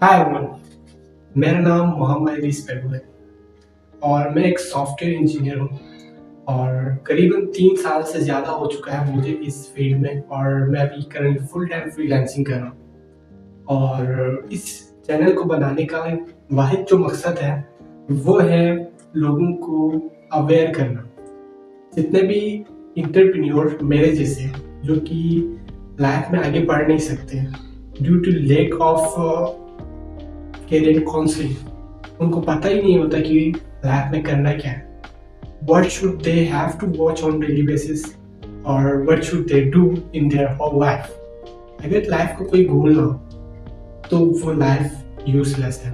Hi everyone. मेरा नाम Mohammad Ellis Pegu है और मैं एक सॉफ्टवेयर इंजीनियर हूँ। और करीबन 3 साल से ज़्यादा हो चुका है मुझे इस फील्ड में, और मैं अभी करंटली फुल टाइम फ्रीलांसिंग कर रहा हूँ। और इस चैनल को बनाने का वाहिद जो मकसद है वो है लोगों को अवेयर करना। जितने भी इंटरप्रेन्योर मेरे जैसे हैं, जो कि लाइफ में आगे बढ़ नहीं सकते due to lack of career counselling, उनको पता ही नहीं होता कि लाइफ में करना क्या है, what should they have to watch on daily basis or what should they do in their whole life। अगर लाइफ को कोई गोल ना हो तो वो लाइफ यूजलेस है।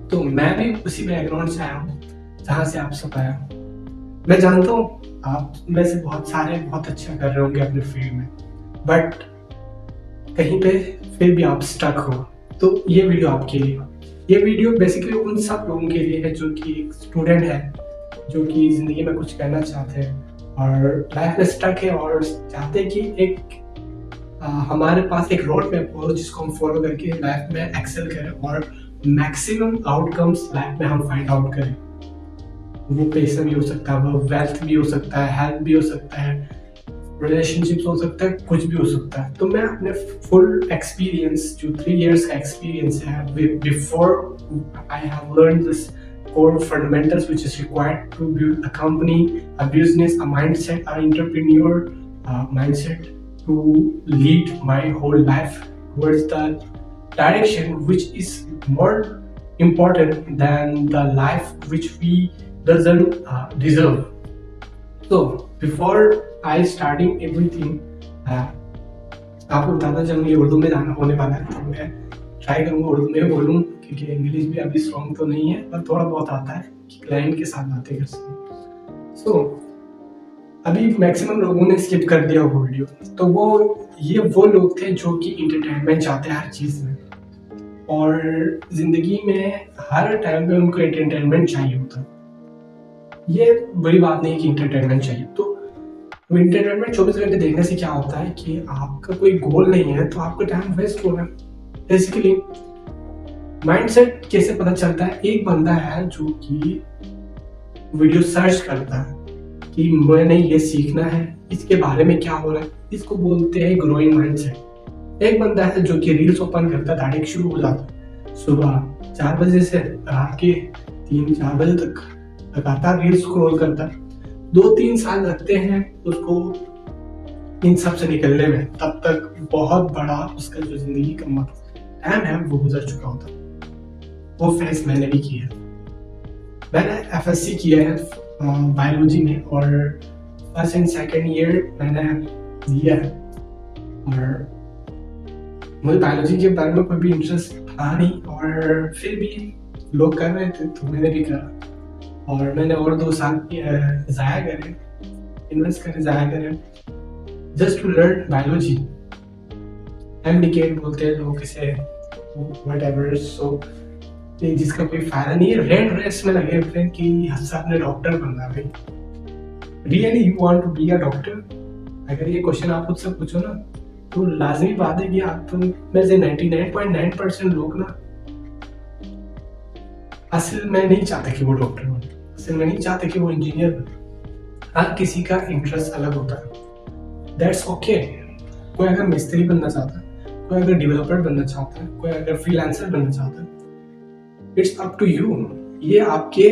तो मैं भी उसी बैकग्राउंड से आया हूँ जहाँ से आप सब आया हूँ। मैं जानता हूँ आप में से बहुत सारे बहुत अच्छा कर रहे होंगे अपने फील्ड में, बट कहीं पे फिर भी आप स्टक हो, तो ये वीडियो आपके लिए। ये वीडियो बेसिकली उन सब लोगों के लिए है जो कि एक स्टूडेंट है, जो कि ज़िंदगी में कुछ करना चाहते हैं और लाइफ में स्टक है और चाहते हैं कि एक हमारे पास एक रोड मैप हो जिसको हम फॉलो करके लाइफ में एक्सेल करें और मैक्सिमम आउटकम्स लाइफ में हम फाइंड आउट करें। वो पैसा भी हो सकता है, वो वेल्थ भी हो सकता है, हेल्थ भी हो सकता है, रिलेशनशिप्स हो सकता है, कुछ भी हो सकता है। तो मैं अपने फुल एक्सपीरियंस जो 3 years का एक्सपीरियंस है, before I have learn this core fundamentals which is required to build a company, a business, a mindset, an entrepreneur mindset to lead my whole life towards the direction which is more important than the life which we doesn't deserve। So before I starting everything, आपको बताता चलूँ ये उर्दू में जाना होने वाला है, तो मैं ट्राई करूँगा उर्दू में बोलूँ क्योंकि इंग्लिश भी अभी स्ट्रॉन्ग तो नहीं है, पर थोड़ा बहुत आता है कि क्लाइंट के साथ बातें कर सकें। सो अभी मैक्सिमम लोगों ने स्किप कर दिया वो वीडियो, तो वो लोग थे जो कि इंटरटेनमेंट चाहते हैं हर चीज़ में, और ज़िंदगी में हर टाइम पे उनको एंटरटेनमेंट चाहिए होता। ये बड़ी बात नहीं कि इंटरटेनमेंट चाहिए, तो इंटरटेनमेंट 24 घंटे देखने से क्या होता है कि आपका कोई गोल नहीं है तो आपका टाइम वेस्ट हो रहा है। बेसिकली माइंडसेट कैसे पता चलता है? एक बंदा है जो कि वीडियो सर्च करता है कि मैंने ये सीखना है, इसके बारे में क्या हो रहा है, इसको बोलते हैं ग्रोइंग माइंडसेट। एक बंदा है जो कि रील्स ओपन करता है, डायरेक्ट शुरू हो जाता है सुबह 4 बजे से रात के 3-4 बजे तक लगातार रील्स स्क्रॉल करता है। 2-3 साल लगते हैं उसको इन सब से निकलने में, तब तक बहुत बड़ा उसका जो जिंदगी का टाइम है वो गुजर चुका होता है। वो फेस मैंने भी किया है। मैंने एफएससी किया है बायोलॉजी में, और फर्स्ट एंड सेकेंड ईयर मैंने दिया है, और मुझे बायोलॉजी के बारे में कोई भी इंटरेस्ट था नहीं, और फिर भी लोग कर रहे थे तो मैंने भी करा, और मैंने और 2 साल ज़ाया करे, इन्वेस्ट करे, ज़ाया करे just to learn biology. MDCAT बोलते हैं लोग इसे, व्हाटएवर। सो जिसका कोई फायदा नहीं है, रेड रेस में लगे हुए हैं कि आपने डॉक्टर बनना है। भाई really you want to be a doctor? अगर ये क्वेश्चन आप मुझसे पूछो ना, तो लाजमी बात है कि आप में से 99.9% लोग ना असल में नहीं चाहते कि वो डॉक्टर बने, असल में नहीं चाहते कि वो इंजीनियर बने। हर किसी का इंटरेस्ट अलग होता है, दैट्स ओके। कोई अगर मिस्त्री बनना चाहता है, कोई अगर डेवलपर बनना चाहता है, कोई अगर फ्रीलांसर बनना चाहता है, इट्स अप टू यू। ये आपके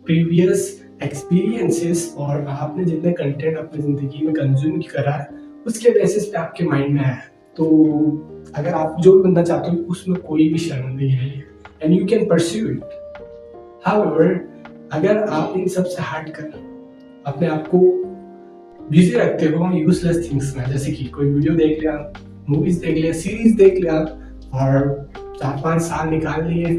प्रीवियस एक्सपीरियंसेस और आपने जितने कंटेंट अपनी ज़िंदगी में कंज्यूम करा है उसके बेसिस पे आपके माइंड में है। तो अगर आप जो भी बनना चाहते हो उसमें कोई भी शर्मिंदगी नहीं है, and you can pursue it. However, अगर आप इन सब से हट कर अपने आप को बिजी रखते हो यूजलेस थिंग्स में, जैसे कि कोई वीडियो देख लिया, मूवीज देख लिया, सीरीज देख लिया, और 4-5 साल निकाल लिए,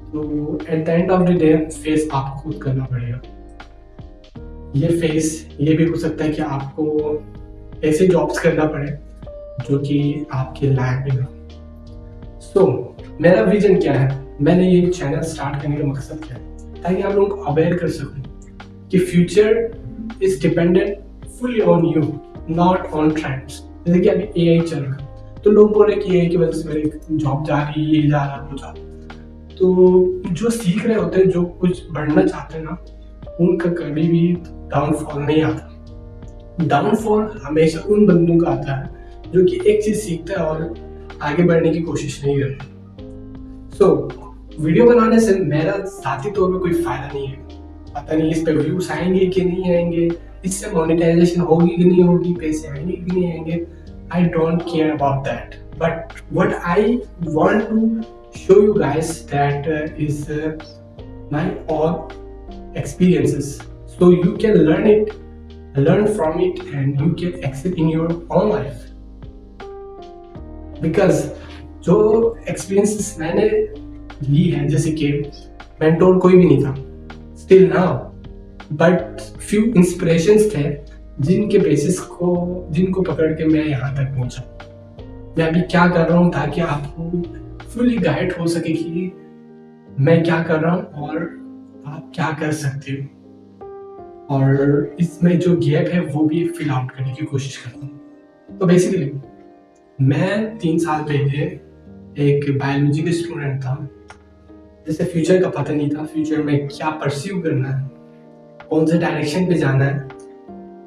तो at the end of the day face आपको खुद करना पड़ेगा। ये फेस ये भी हो सकता है कि आपको ऐसे जॉब्स करना पड़े जो कि आपके लायक भी हो। सो मेरा विजन क्या है, मैंने ये चैनल स्टार्ट करने का मकसद क्या है, ताकि आप लोगों को अवेयर कर सकूं कि future is dependent fully on you, not on trends. जैसे कि अभी एआई चल रहा है, तो लोग बोल रहे कि ये की वजह से मेरी जॉब जा रही है, ये जा रहा है, वो जा रहा है। तो जो सीख रहे होते हैं, जो कुछ बढ़ना चाहते हैं ना, उनका कभी भी डाउनफॉल नहीं आता। डाउनफॉल हमेशा उन बंदों का आता है जो कि एक चीज सीखता है और आगे बढ़ने की कोशिश नहीं करता। वीडियो बनाने से मेरा ज़ाती तौर पे कोई फायदा नहीं है। पता नहीं इस पे व्यूज आएंगे कि नहीं आएंगे, इससे मोनेटाइजेशन होगी कि नहीं होगी, पैसे आएंगे कि नहीं आएंगे, I don't care about that. But what I want to show you guys that is my all experiences, so you can learn from it, and you can excel in your own life. Because जो experiences मैंने ली है, जैसे कि mentor कोई भी नहीं था still now, but few inspirations थे जिनके बेसिस को जिनको पकड़ के मैं यहाँ तक पहुँचा। मैं अभी क्या कर रहा हूँ ताकि आपको फुली गाइड हो सके कि मैं क्या कर रहा हूँ और आप क्या कर सकते हो, और इसमें जो गैप है वो भी फिल आउट करने की कोशिश करता हूँ। तो बेसिकली मैं 3 साल पहले एक बायोलॉजी का स्टूडेंट था, जैसे फ्यूचर का पता नहीं था, फ्यूचर में क्या परस्यू करना है, कौन से डायरेक्शन पे जाना है,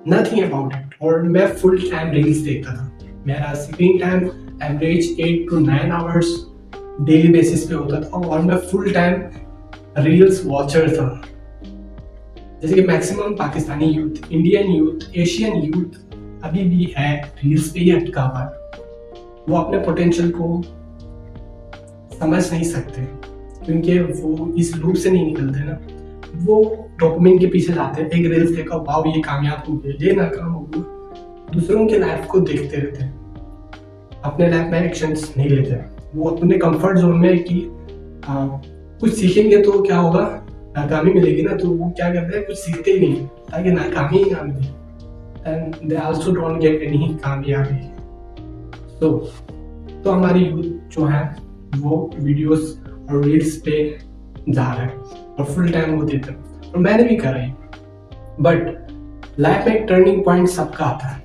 नथिंग अबाउट इट। और मैं फुल टाइम रील्स देखता था। मेरा screen time average 8 to 9 hours daily basis पे होता था, और मैं फुल टाइम रील्स वॉचर था। जैसे कि maximum Pakistani youth, Indian youth, Asian youth अभी भी है रील्स पे ही अटका हुआ है। वो अपने पोटेंशियल को समझ नहीं सकते क्योंकि वो इस लूप से नहीं निकलते ना। वो डोपामिन के पीछे जाते हैं, एक रील्स देखा, वाओ ये कामयाब हो गया, ये नाकाम हो गया, दूसरों के लाइफ को देखते रहते हैं, अपने लाइफ में एक्शंस नहीं लेते। वो अपने कंफर्ट जोन में कि कुछ सीखेंगे तो क्या होगा, नाकामी मिलेगी ना, तो वो क्या करते हैं, कुछ सीखते ही नहीं ताकि नाकामी ही ना मिले, and they also don't get any कामयाबी। तो हमारी यूथ जो है वो वीडियोस और रील्स पे जा रहे हैं और फुल टाइम वो देते हैं, और मैंने भी करा है। बट लाइफ में एक टर्निंग पॉइंट सबका आता है।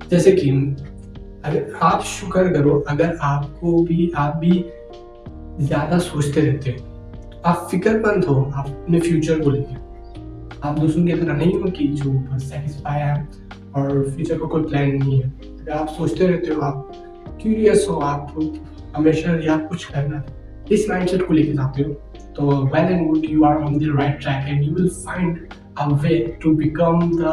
जैसे कि अगर आप शुक्र करो, अगर आप भी ज्यादा सोचते रहते हो, तो आप फिक्रमंद हो आप अपने फ्यूचर को लेकर। आप दूसरों की तरह नहीं हो कि जो बस सेटिस्फाई है और फ्यूचर को कोई प्लान नहीं है। अगर आप सोचते रहते हो, आप क्यूरियस हो, आप हमेशा या कुछ करना, इस माइंडसेट को लेके जाते हो, तो well and good, you are on the right track and you will find a way to become the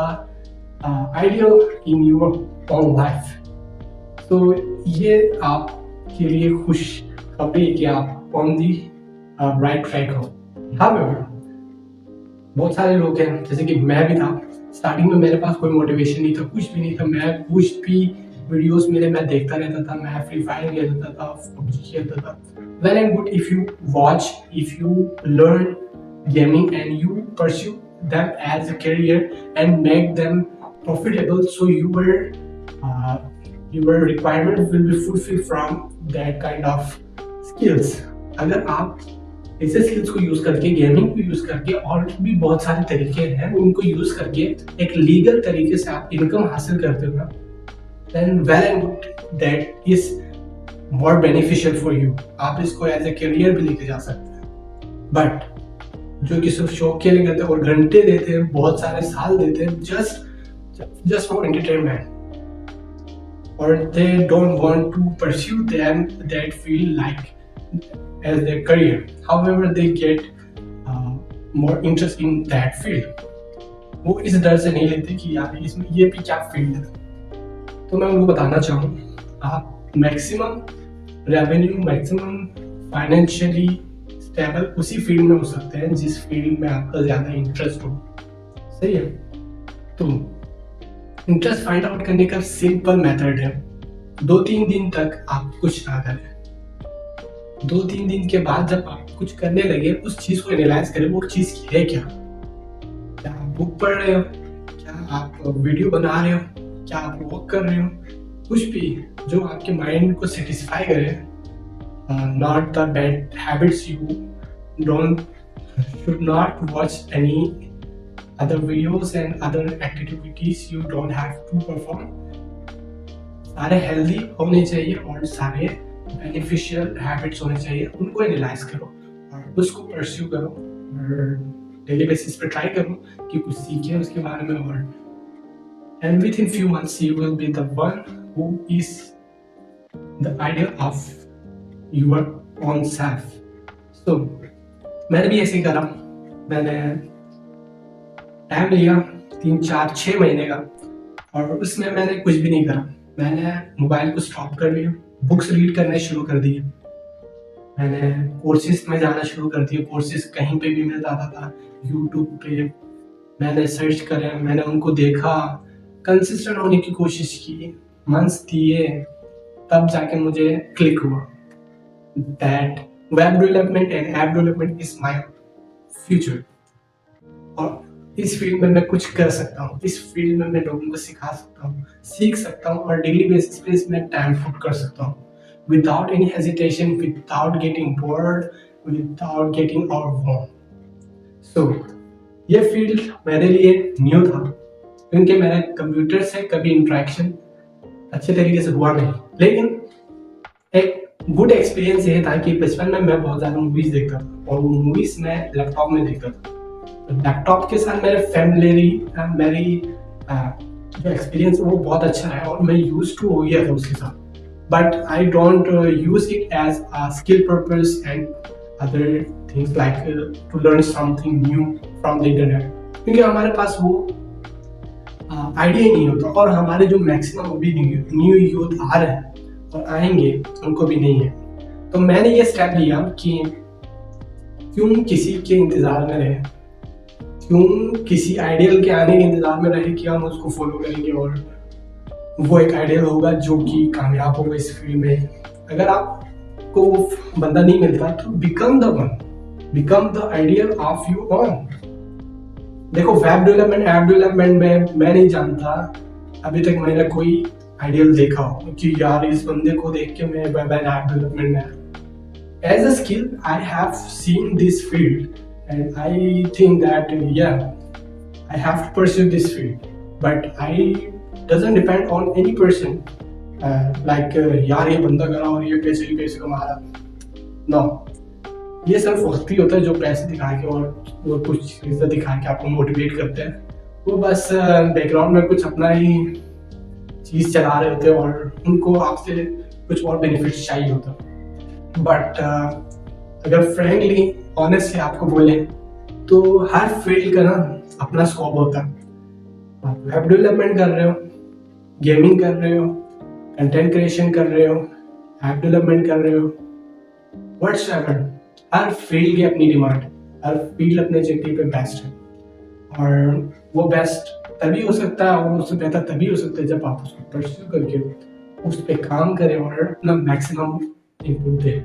ideal in your own life. तो ये आपके लिए खुश खबरी कि आप ऑन दी राइट ट्रैक हो। हाउएवर बहुत सारे लोग हैं, जैसे कि मैं भी था, स्टार्टिंग में मेरे पास कोई मोटिवेशन नहीं था, कुछ भी नहीं था, मैं कुछ भी वीडियोस मेरे मैं देखता रहता था, मैं फ्री फायर खेलता था, पबजी खेलता था। Well and good, if you watch, if you learn gaming and you pursue them as a career and make them profitable, so your requirement will be fulfilled from that kind of skills. अगर आप ऐसे skills को use करके, gaming को use करके, और भी बहुत सारे तरीके हैं उनको यूज करके एक लीगल तरीके से आप इनकम हासिल करते हो ना, then well and good, that is more beneficial for you. आप इसको एज ए करियर भी लेके जा सकते हैं। बट जो कि सिर्फ शौक के लिए करते हैं और घंटे देते हैं, बहुत सारे साल देते हैं, just for entertainment, or they don't want to pursue them that feel like as their career. However, they get more interest in that field. वो इस डर से नहीं लेते कि यार इसमें ये भी क्या फील्ड है। तो मैं उनको बताना चाहूँ, आप maximum revenue, maximum financially stable उसी फील्ड में हो सकते हैं जिस फील्ड में आपका ज़्यादा इंटरेस्ट हो। सही है। तो इंटरेस्ट फाइंड आउट करने का सिंपल मेथड है, 2-3 दिन तक आप कुछ ना करें। 2-3 दिन के बाद जब आप कुछ करने लगे, उस चीज़ को एनालाइज करें, वो चीज़ है क्या आप बुक पढ़ रहे हो, क्या आप वीडियो बना रहे हो, क्या आप वॉक कर रहे हो, कुछ भी जो आपके माइंड को सेटिस्फाई करे। Not the bad habits, you should not watch any other videos and other activities you don't have to perform. सारे हेल्दी होने चाहिए और सारे बेनिफिशियल हैबिट्स होने चाहिए, उनको एनालाइज करो और उसको परस्यू करो और डेली बेसिस पे ट्राई करो कि कुछ सीखे उसके बारे में। और and within few months you will be the one who is the ideal of your own self. So मैंने भी ऐसे ही करा, मैंने टाइम लिया 3 4 6 महीने का और उसमें मैंने कुछ भी नहीं करा। मैंने मोबाइल को स्टॉप कर लिया, बुक्स रीड करने शुरू कर दिए, मैंने कोर्सेज में जाना शुरू कर दिया। कोर्सेज कहीं पे भी मिल जाता था, यूट्यूब पे मैंने सर्च करा, मैंने उनको देखा, कंसिस्टेंट होने की कोशिश की, मंथ्स दिए, तब जाके मुझे क्लिक हुआ that web development and app development is my future. और इस फील्ड में मैं कुछ कर सकता हूँ, इस फील्ड में मैं लोगों को सिखा सकता हूँ, सीख सकता हूँ और डेली बेसिस पे इसमें टाइम पुट कर सकता हूँ without any hesitation, without getting bored, without getting overwhelmed. So ये फील्ड मेरे लिए न्यू था क्योंकि मेरा कंप्यूटर से कभी इंटरेक्शन अच्छे तरीके से हुआ नहीं, लेकिन एक गुड एक्सपीरियंस ये था कि बचपन में मैं बहुत ज़्यादा मूवीज़ देखता था और वो मूवीज़ मैं लैपटॉप में देखता था। लैपटॉप के साथ मेरी जो एक्सपीरियंस है वो बहुत अच्छा है और मैं यूज टू हो गया था उसके साथ, but I don't use it as a skill purpose and other things like to learn something new from the internet, क्योंकि हमारे पास वो आइडिया ही नहीं होता और हमारे जो मैक्सिमम अभी न्यू यूथ आ रहे हैं और आएंगे उनको भी नहीं है। तो मैंने ये स्टेप लिया कि क्यों किसी के इंतज़ार में रहे, क्यों किसी आइडियल के आने के इंतजार में रहे कि हम उसको फॉलो करेंगे और वो एक आइडियल होगा जो कि कामयाब होगा इस फील्ड में। अगर आपको वो बंदा नहीं मिलता तो become the one, become the ideal of you own. देखो वेब डेवलपमेंट, ऐप डेवलपमेंट में मैं नहीं जानता अभी तक मैंने कोई आइडियल देखा हो कि यार इस बंदे को देख के मैं वेब एंड ऐप डेवलपमेंट में as a skill I have seen this field and I think that yeah, I have to pursue this field, but I doesn't depend on any person like यार ये बंदा करा और ये पैसे ही पैसे कमा रहा। नो, ये सिर्फ वक्त ही होता है जो पैसे दिखा के और वो कुछ चीज़ें दिखा के आपको मोटिवेट करते हैं, वो बस बैकग्राउंड में कुछ अपना ही चीज़ चला रहे होते हैं और उनको आपसे कुछ और बेनिफिट्स चाहिए होता। बट अगर फ्रेंकली ऑनेस्टली आपको बोले तो हर फील्ड का ना अपना स्कोप होता है। आप वेब डेवलपमेंट कर रहे हो, गेमिंग कर रहे हो, कंटेंट क्रिएशन कर रहे हो, ऐप डेवलपमेंट कर रहे हो, व्हाटसएवर, हर फील्ड की अपनी डिमांड, हर फील्ड अपने जगह पे बेस्ट है और वो बेस्ट तभी हो सकता है और उससे बेहतर तभी हो सकता है जब आप उसको परस्यू करके उस पर काम करें और अपना मैक्सिमम इनपुट दें।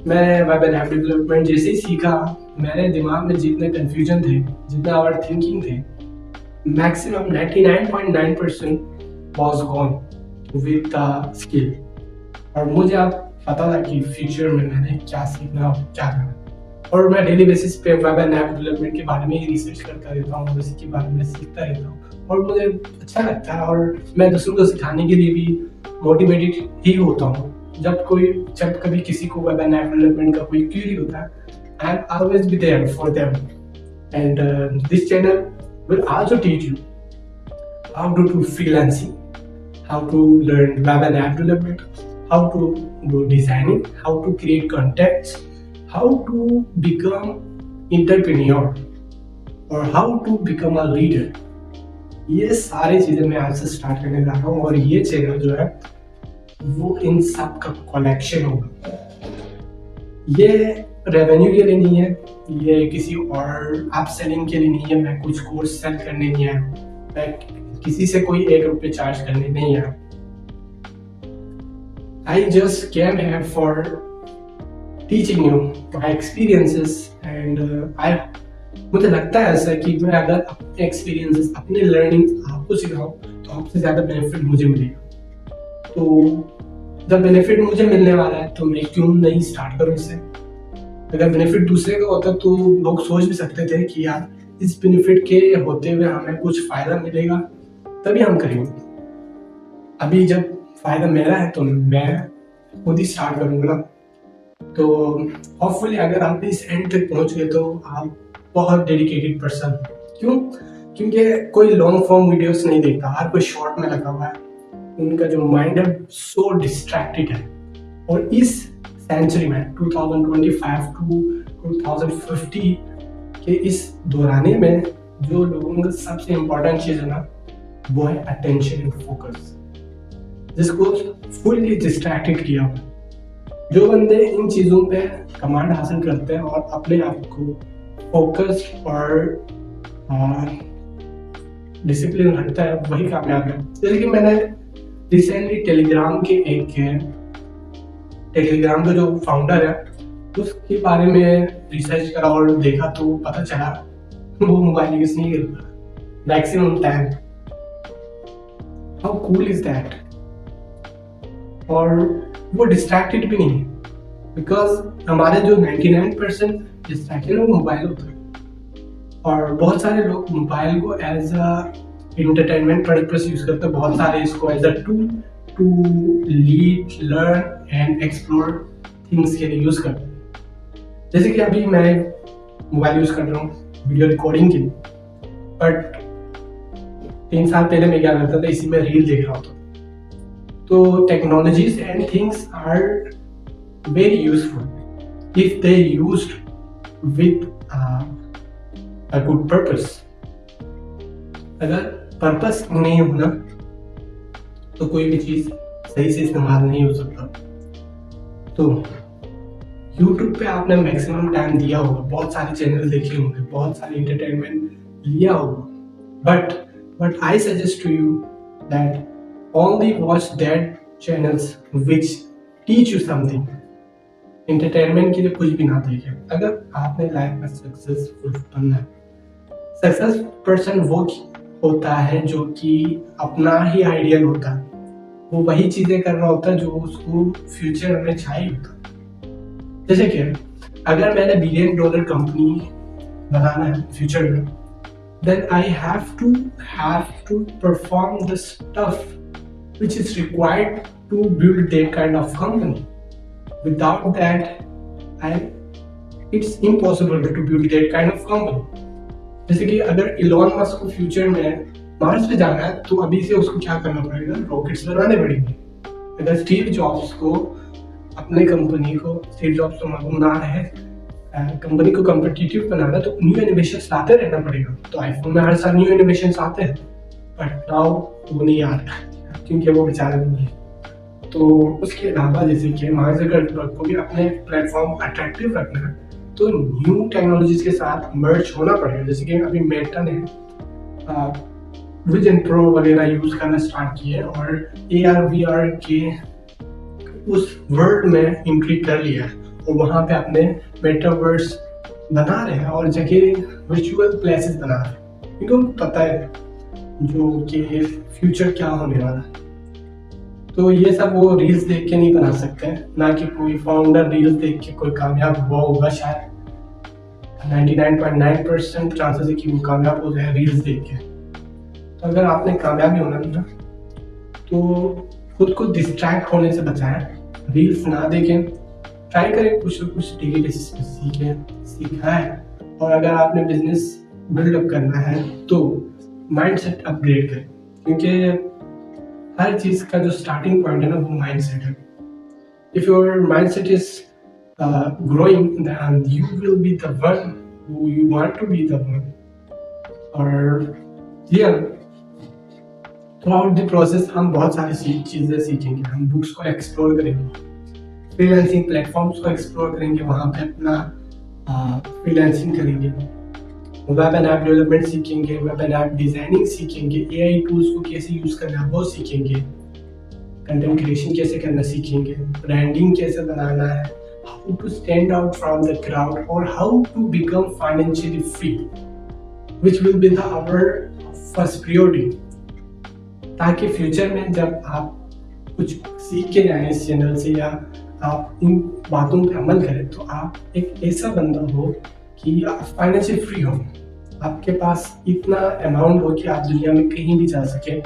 मैं वेब एंड ऐप डेवलपमेंट जैसे ही सीखा, मेरे दिमाग में जितने कन्फ्यूजन थे, जितने ओवर थिंकिंग थे, maximum 99.9% was gone with the skill. और मुझे अब पता था कि फ्यूचर में मैंने क्या सीखना और क्या करना, और मैं डेली बेसिस पे वेब एंड ऐप डेवलपमेंट के बारे में ही रिसर्च करता रहता हूँ, उसी के बारे में सीखता रहता हूँ और मुझे अच्छा लगता है और मैं दूसरों को सिखाने के लिए भी मोटिवेटेड ही होता हूँ। जब कभी किसी को वेब एंड ऐप डेवलपमेंट का कोई क्वेरी होता है, I am always be there for them and this channel will also teach you how to do freelancing, how to learn web and app development, how to do designing, how to create contents, how to become entrepreneur और how to become a leader. ये सारी चीजें मैं आज से start करने जा रहा हूँ और ये चैनल जो है वो इन सब का कलेक्शन होगा। ये रेवेन्यू के लिए नहीं है, ये किसी और ऐप सेलिंग के लिए नहीं है, मैं कुछ कोर्स सेल करने नहीं आया, मैं किसी से कोई 1 रुपये चार्ज करने नहीं आया। I just came here for teaching you my experiences and मुझे लगता है ऐसा कि मैं अगर अपने एक्सपीरियंसेस, अपने लर्निंग आपको सिखाऊं तो आपसे ज़्यादा बेनिफिट मुझे मिलेगा। तो जब बेनिफिट मुझे मिलने वाला है तो मैं क्यों नहीं स्टार्ट करूं इससे। अगर बेनिफिट दूसरे का होता तो लोग सोच भी सकते थे कि यार इस बेनिफिट के होते हुए हमें कुछ फ़ायदा मिलेगा तभी हम करेंगे। अभी जब फ़ायदा मेरा है तो मैं खुद ही स्टार्ट करूँगा ना। तो होपफुली अगर आप इस एंड तक पहुँच गए तो आप बहुत डेडिकेटेड पर्सन। क्यों? क्योंकि कोई लॉन्ग फॉर्म वीडियोस नहीं देखता, हर कोई शॉर्ट में लगा हुआ है। उनका जो माइंड है सो डिस्ट्रैक्टेड है। और इस सेंचुरी में 2025 टू 2050 के इस दौराने में जो लोगों का सबसे इम्पोर्टेंट चीज़ है ना, वो है अटेंशन एंड फोकस, जिसको फुल्ली डिस्ट्रैक्टेड किया हुआ। जो बंदे इन चीज़ों पे कमांड हासिल करते हैं और अपने आप को फोकस्ड और डिसिप्लिन रखता है, वही कामयाब है। जैसे कि मैंने रिसेंटली टेलीग्राम का जो फाउंडर है उसके बारे में रिसर्च करा और देखा तो पता चला वो मोबाइल यूज नहीं करता maximum time. How cool is that? और वो डिस्ट्रैक्टेड भी नहीं है, बिकॉज हमारे जो 99% डिस्ट्रैक्शन है वो मोबाइल होता है। और बहुत सारे लोग मोबाइल को as a entertainment purpose use करते हैं, बहुत सारे इसको as a tool to lead, learn and explore things के लिए यूज करते हैं। जैसे कि अभी मैं मोबाइल यूज कर रहा हूँ वीडियो रिकॉर्डिंग के लिए, बट 3 साल पहले मैं क्या करता था, इसी में रील देख रहा होता। तो technologies and things are very useful if they used with a good purpose। अगर पर्पस नहीं होना तो कोई भी चीज सही से इस्तेमाल नहीं हो सकता। तो YouTube पे आपने मैक्सिमम टाइम दिया होगा, बहुत सारे चैनल देखे होंगे, बहुत सारे एंटरटेनमेंट लिया होगा, but I suggest to you that only watch that channels which teach you something. Entertainment के लिए कुछ भी ना देखें। अगर आपने लाइफ में सक्सेसफुल बनना है, सक्सेस पर्सन वो होता है जो कि अपना ही आइडियल होता है, वो वही चीजें कर रहा होता है जो उसको फ्यूचर में चाहिए होता है। जैसे कि अगर मैंने $1 बिलियन कंपनी बनाना है फ्यूचर में, then I have to perform the stuff which is required to build that kind of company. Without that, it's impossible to build that kind of company. जैसे कि अगर इलॉन मस्क को future में Mars पे जाना है तो अभी से उसको क्या करना पड़ेगा, रॉकेट्स बनाने पड़ेंगे। अगर स्टीव जॉब्स को अपने कंपनी को, स्टीव जॉब्स तो मालूम ना है, कंपनी को कम्पिटिटिव बनाना तो न्यू इनोवेशन लाते रहना पड़ेगा। तो आईफोन में हर साल न्यू इनोवेशन आते हैं, बट नाउ वो नहीं आ रहा क्योंकि वो बेचारा नहीं है। तो उसके अलावा जैसे कि मार्क ज़करबर्ग को भी अपने प्लेटफॉर्म अट्रैक्टिव रखना है तो न्यू टेक्नोलॉजीज के साथ मर्ज होना पड़ेगा। जैसे कि अभी मेटा ने विजन प्रो वगैरह यूज करना स्टार्ट किए और AR/VR के उस वर्ल्ड में एंट्री कर लिया है और वहाँ पे अपने मेटावर्स बना रहे हैं और जगह वर्चुअल प्लेसेस बना रहे हैं, क्योंकि उनको पता है जो कि फ्यूचर क्या होने वाला है। तो ये सब वो रील्स देख के नहीं बना सकते हैं, ना कि कोई फाउंडर रील्स देख के कोई कामयाब हुआ होगा। शायद 99.9% चांसेस है कि वो कामयाब हो जाए रील्स देख के। तो अगर आपने कामयाबी होना ना तो खुद को डिस्ट्रैक्ट होने से बचाएं, रील्स ना देखें, ट्राई करें कुछ ना कुछ डेली बेसिस पे सीखें। और अगर आपने बिजनेस बिल्डअप करना है तो माइंडसेट अपग्रेड करें, क्योंकि हर चीज का जो स्टार्टिंग पॉइंट है ना वो माइंडसेट है। If your mindset is growing then you will be the one who you want to be the one. और थ्रू आउट द प्रोसेस हम बहुत सारी चीजें सीखेंगे। हम बुक्स को एक्सप्लोर करेंगे, फ्रीलांसिंग प्लेटफॉर्म्स को एक्सप्लोर करेंगे, वहाँ पे अपना फ्रीलांसिंग करेंगे, वेब एंड ऐप डेवलपमेंट सीखेंगे, वेब एंड ऐप डिजाइनिंग सीखेंगे, AI टूल्स को कैसे यूज करना है वो सीखेंगे, कंटेंट क्रिएशन कैसे करना सीखेंगे, ब्रांडिंग कैसे बनाना है, how to stand out from the crowd और how to become financially free, which will be the our first priority. ताकि फ्यूचर में जब आप कुछ सीख के जाएं इस चैनल से या आप इन बातों पर अमल करें तो आप एक ऐसा बंदा हो कि आप फाइनेंशियल फ्री हो, आपके पास इतना अमाउंट हो कि आप दुनिया में कहीं भी जा सके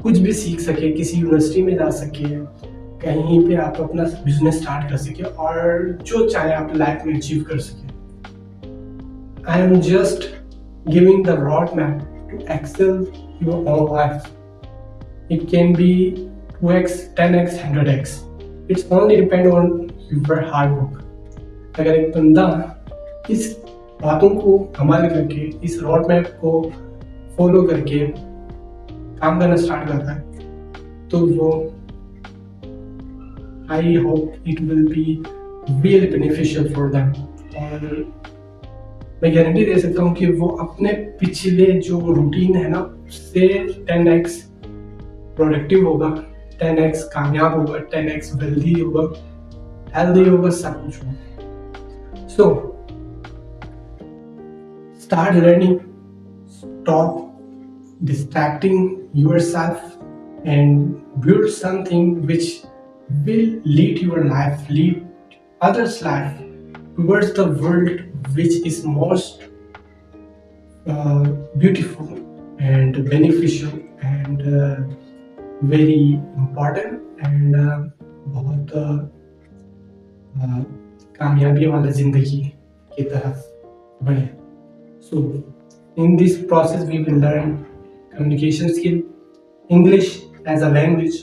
कुछ भी सीख सके, किसी यूनिवर्सिटी में जा सके, कहीं पे आप अपना बिजनेस स्टार्ट कर सके और जो चाहे आप लाइफ में अचीव कर सके। I am just giving the road map to excel your own life. It can be 2x, 10x, 100x। It's only depend on your hard work. अगर एक बंदा इस बातों को अमल करके, इस रोड मैप को फॉलो करके काम करना स्टार्ट करता है तो वो I hope it will be really beneficial for them. और मैं गारंटी दे सकता हूँ कि वो अपने पिछले जो रूटीन है ना उससे 10x प्रोडक्टिव होगा, 10x कामयाब होगा, 10x वेल्दी होगा, हेल्दी होगा, सब कुछ होगा। सो start learning, stop distracting yourself, and build something which will lead your life, lead others' life towards the world which is most beautiful and beneficial and very important and बहुत कामयाबी वाला जिंदगी की तरफ बढ़े। So, in this process, we will learn communication skill, English as a language.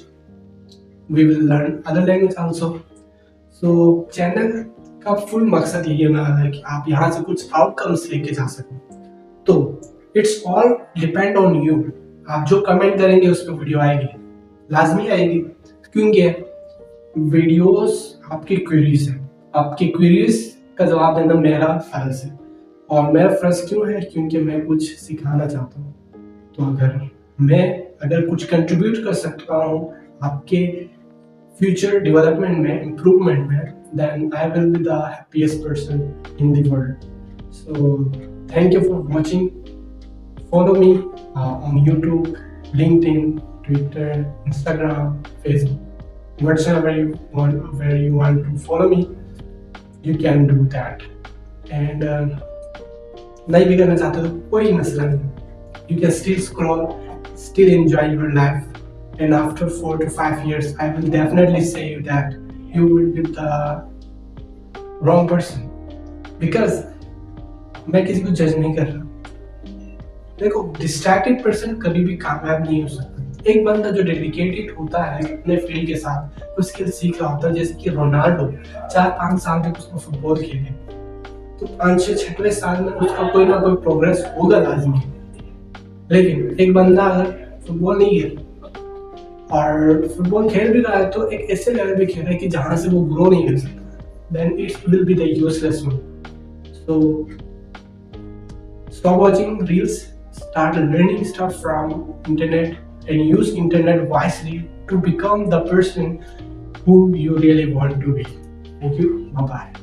We will learn other language also. So, channel का full मकसद ये ना है कि आप यहाँ से कुछ आउटकम्स लेके जा सकें। तो it's all depend on you. आप जो कमेंट करेंगे उस पर वीडियो आएगी, लाजमी आएगी, क्योंकि वीडियोस आपकी क्वेरीज है। आपकी क्वेरीज का जवाब देना मेरा फर्ज है। और मेरा फर्ज क्यों है? क्योंकि मैं कुछ सिखाना चाहता हूँ। तो अगर कुछ कंट्रीब्यूट कर सकता हूँ आपके फ्यूचर डेवलपमेंट में, इम्प्रूवमेंट में, then I will be the happiest person in the world. So thank you for watching. Follow me on YouTube, LinkedIn, Twitter, Instagram, Facebook, wherever you want to follow me, you can do that. And नहीं भी करना चाहते तो कोई मसला नहीं, you can still scroll, still enjoy your life, and after 4 to 5 years I will definitely say you that you will be the wrong person, because मैं किसी को जज नहीं कर रहा। देखो, डिस्ट्रैक्टेड पर्सन कभी भी कामयाब नहीं हो सकता। एक बंदा जो डेडिकेटेड होता है अपने फील्ड के साथ, वो स्किल सीख रहा होता है, जैसे कि रोनाल्डो 4-5 साल तक उसको फुटबॉल खेले तो 5-6 साल में उसका कोई ना कोई प्रोग्रेस होगा लाजमी। लेकिन एक बंदा अगर फुटबॉल नहीं खेल और फुटबॉल खेल भी रहा है तो एक ऐसे लेवल पे खेल रहा है कि जहां से वो ग्रो नहीं कर सकता, then it will be the useless one. So stop watching reels, start learning stuff from internet, and use internet wisely to become the person who you really want to be. Thank you. Bye bye.